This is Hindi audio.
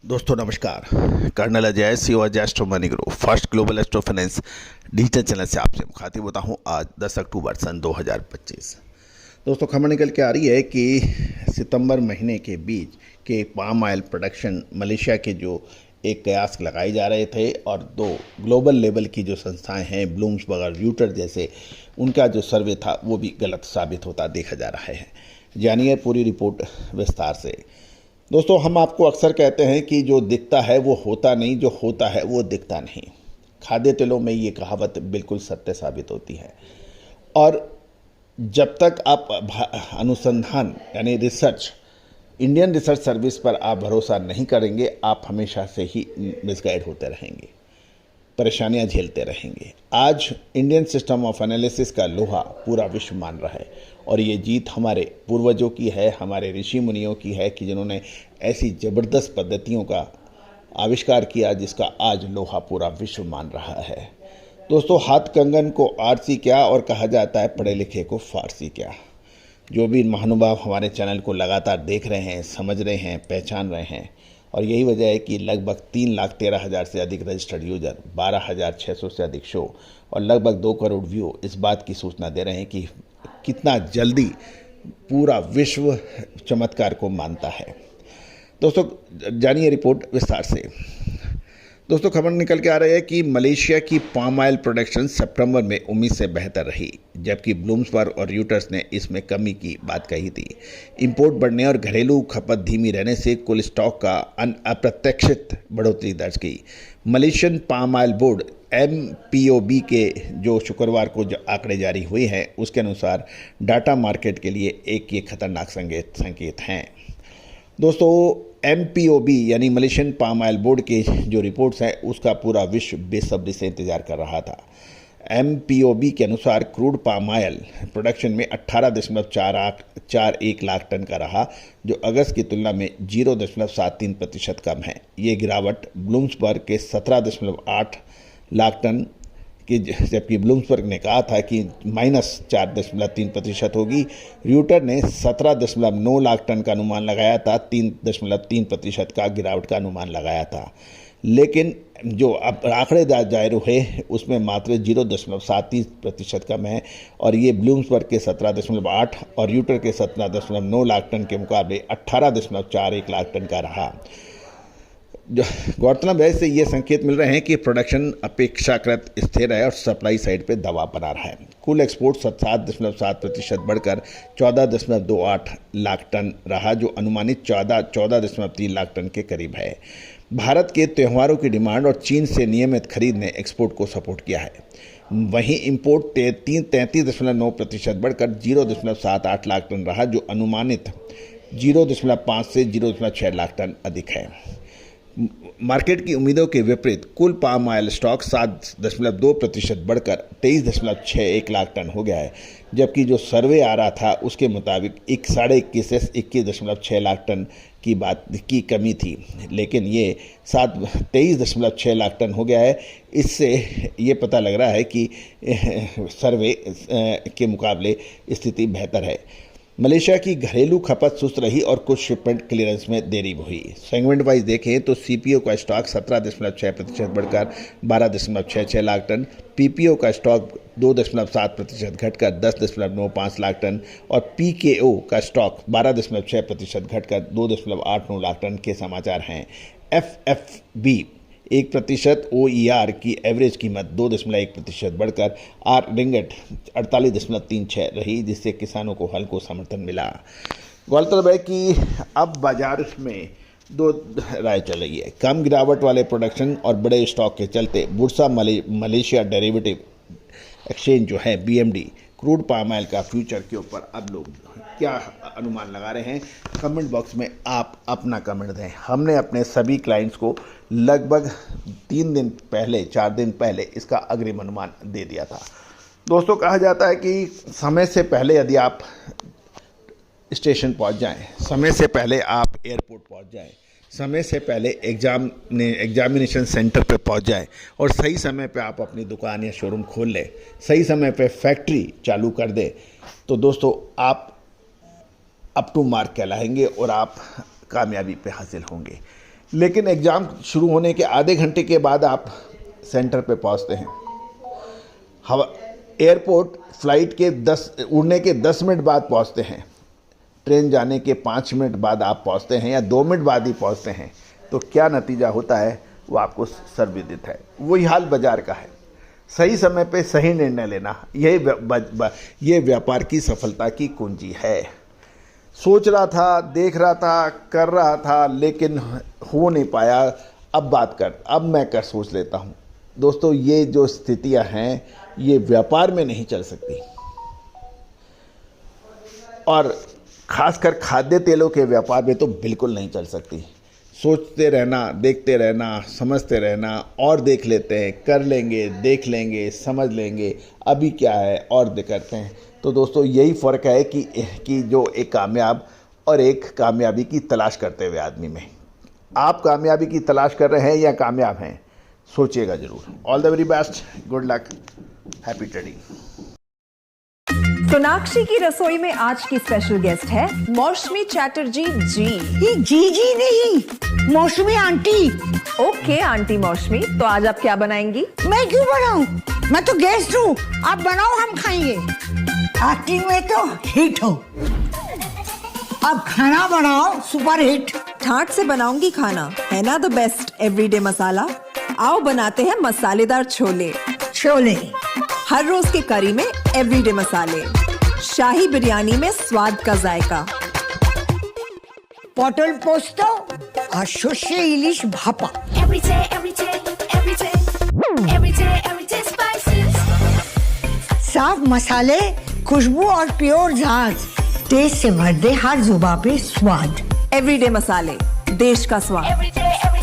दोस्तों नमस्कार। Colonel Ajay CO Astro Money Group First Global Astro Finance digital channel से आपसे मुखातिब होता हूं। आज 10 अक्टूबर सन 2025। दोस्तों खबर निकल के आ रही है कि सितंबर महीने के बीच के पाम ऑयल प्रोडक्शन मलेशिया के जो एक कयास लगाए जा रहे थे और दो ग्लोबल लेवल की जो संस्थाएं हैं ब्लूम्सबर्ग और र्यूटर जैसे, उनका जो सर्वे था वो भी गलत साबित होता देखा जा रहा है। जानिए पूरी रिपोर्ट विस्तार से। दोस्तों हम आपको अक्सर कहते हैं कि जो दिखता है वो होता नहीं, जो होता है वो दिखता नहीं। खाद्य तेलों में ये कहावत बिल्कुल सत्य साबित होती है। और जब तक आप अनुसंधान यानी रिसर्च, इंडियन रिसर्च सर्विस पर आप भरोसा नहीं करेंगे, आप हमेशा से ही मिसगाइड होते रहेंगे, परेशानियां झेलते रहेंगे। आज इंडियन सिस्टम ऑफ एनालिसिस का लोहा पूरा विश्व मान रहा है और ये जीत हमारे पूर्वजों की है, हमारे ऋषि मुनियों की है कि जिन्होंने ऐसी ज़बरदस्त पद्धतियों का आविष्कार किया जिसका आज लोहा पूरा विश्व मान रहा है। दोस्तों हाथ कंगन को आरसी क्या और कहा जाता है पढ़े लिखे को फारसी क्या। जो भी महानुभाव हमारे चैनल को लगातार देख रहे हैं, समझ रहे हैं, पहचान रहे हैं, और यही वजह है कि लगभग 3,13,000 से अधिक रजिस्टर्ड यूजर, 12,600 से अधिक शो और लगभग 2 करोड़ व्यू इस बात की सूचना दे रहे हैं कि कितना जल्दी पूरा विश्व चमत्कार को मानता है। दोस्तों जानिए रिपोर्ट विस्तार से। दोस्तों खबर निकल के आ रही है कि मलेशिया की पाम ऑयल प्रोडक्शन सितंबर में उम्मीद से बेहतर रही, जबकि ब्लूम्सबर्ग और र्यूटर्स ने इसमें कमी की बात कही थी। इंपोर्ट बढ़ने और घरेलू खपत धीमी रहने से कुल स्टॉक का अप्रत्याशित बढ़ोतरी दर्ज की। Malaysian palm oil board MPOB के जो शुक्रवार को जो आंकड़े जारी हुए हैं उसके अनुसार डाटा मार्केट के लिए एक ये खतरनाक संकेत हैं। दोस्तों MPOB यानी मलेशियन पाम ऑयल बोर्ड के जो रिपोर्ट्स हैं उसका पूरा विश्व बेसब्री से इंतजार कर रहा था। MPOB के अनुसार क्रूड पाम ऑयल प्रोडक्शन में 18.41 लाख टन का रहा, जो अगस्त की तुलना में 0.73% कम है। ये गिरावट ब्लूम्सबर्ग के 17.8 लाख टन कि जबकि ब्लूम्सबर्ग ने कहा था कि -4.3% होगी। र्यूटर ने 17.9 लाख टन का अनुमान लगाया था, 3.3% का गिरावट का अनुमान लगाया था। लेकिन जो अब आंकड़े जाहिर हुए उसमें मात्र 0.37% कम है और ये ब्लूम्सबर्ग के 17.8 और र्यूटर के 17.9 लाख टन के मुकाबले 18.41 लाख टन का रहा। गौरतलब है इससे ये संकेत मिल रहे हैं कि प्रोडक्शन अपेक्षाकृत स्थिर है और सप्लाई साइड पे दबाव बना रहा है। कुल एक्सपोर्ट 7.7% बढ़कर 14.28 लाख टन रहा, जो अनुमानित 14.3 लाख टन के करीब है। भारत के त्योहारों की डिमांड और चीन से नियमित खरीद ने एक्सपोर्ट को सपोर्ट किया है। वहीं इंपोर्ट 33.9% बढ़कर 0.78 लाख टन रहा, जो अनुमानित 0.5 से 0.6 लाख टन अधिक है। मार्केट की उम्मीदों के विपरीत कुल पाम ऑयल स्टॉक 7.2% बढ़कर 23.61 लाख टन हो गया है, जबकि जो सर्वे आ रहा था उसके मुताबिक 21.5 से 21.6 लाख टन की बात की कमी थी, लेकिन ये 23.6 लाख टन हो गया है। इससे ये पता लग रहा है कि सर्वे के मुकाबले स्थिति बेहतर है। मलेशिया की घरेलू खपत सुस्त रही और कुछ शिपमेंट क्लियरेंस में देरी हुई। सेगमेंट वाइज देखें तो CPO का स्टॉक 17.6% बढ़कर 12.66 लाख टन, PPO का स्टॉक 2.7% घटकर 10.95 लाख टन और PKO का स्टॉक 12.6% घटकर 2.89 लाख टन के समाचार हैं। FFB 1% OER की एवरेज कीमत 2.1% बढ़कर रिंगट 48.36 रही, जिससे किसानों को हल्को समर्थन मिला। गौरतलब है कि अब बाजार में दो राय चल रही है। कम गिरावट वाले प्रोडक्शन और बड़े स्टॉक के चलते बुर्सा मलेशिया डेरिवेटिव एक्सचेंज जो है BMD क्रूड पाम ऑयल का फ्यूचर के ऊपर अब लोग क्या अनुमान लगा रहे हैं, कमेंट बॉक्स में आप अपना कमेंट दें। हमने अपने सभी क्लाइंट्स को लगभग 4 दिन पहले इसका अग्रिम अनुमान दे दिया था। दोस्तों कहा जाता है कि समय से पहले यदि आप स्टेशन पहुंच जाएं, समय से पहले आप एयरपोर्ट पहुंच जाएं, समय से पहले एग्जामिनेशन सेंटर पे पहुंच जाएं और सही समय पे आप अपनी दुकान या शोरूम खोल लें, सही समय पे फैक्ट्री चालू कर दें, तो दोस्तों आप अप टू मार्क कहलाएंगे और आप कामयाबी पे हासिल होंगे। लेकिन एग्ज़ाम शुरू होने के आधे घंटे के बाद आप सेंटर पे पहुंचते हैं। हवा एयरपोर्ट फ्लाइट के उड़ने के 10 मिनट बाद पहुंचते हैं, ट्रेन जाने के 5 मिनट बाद आप पहुंचते हैं या 2 मिनट बाद ही पहुंचते हैं, तो क्या नतीजा होता है वो आपको सर्वविदित है। वही हाल बाजार का है। सही समय पे सही निर्णय लेना, ये व्यापार की सफलता की कुंजी है। सोच रहा था, देख रहा था, कर रहा था, लेकिन हो नहीं पाया, अब मैं कर सोच लेता हूँ। दोस्तों, ये जो स्थितियाँ हैं ये व्यापार में नहीं चल सकती, और खासकर खाद्य तेलों के व्यापार में तो बिल्कुल नहीं चल सकती। सोचते रहना, देखते रहना, समझते रहना, और देख लेते हैं, कर लेंगे, देख लेंगे, समझ लेंगे, अभी क्या है और करते हैं। तो दोस्तों, यही फ़र्क है कि जो एक कामयाब और एक कामयाबी की तलाश करते हुए आदमी में। आप कामयाबी की तलाश कर रहे हैं या कामयाब हैं, सोचिएगा ज़रूर। All the very best, good luck, happy trading. Sonakshi की रसोई में आज की स्पेशल गेस्ट है मौसमी चैटर्जी जी। ये जी नहीं, मौसमी आंटी। ओके आंटी मौसमी, तो आज आप क्या बनाएंगी? मैं क्यों बनाऊं? मैं तो गेस्ट हूँ, आप बनाओ, हम खाएंगे। एक्टिंग में तो हिट हो, अब खाना बनाओ सुपर हिट। ठाट से बनाऊंगी खाना, है ना द बेस्ट एवरीडे मसाला। आओ बनाते हैं मसालेदार छोले। छोले हर रोज के करी में एवरीडे मसाले, शाही बिरयानी में स्वाद का जायका। पटल पोस्तो और शस्य इलिश भापा। साफ मसाले, खुशबू और प्योर झांझ, टेस्ट से भर दे हर जुबान पे स्वाद। एवरीडे मसाले, देश का स्वाद।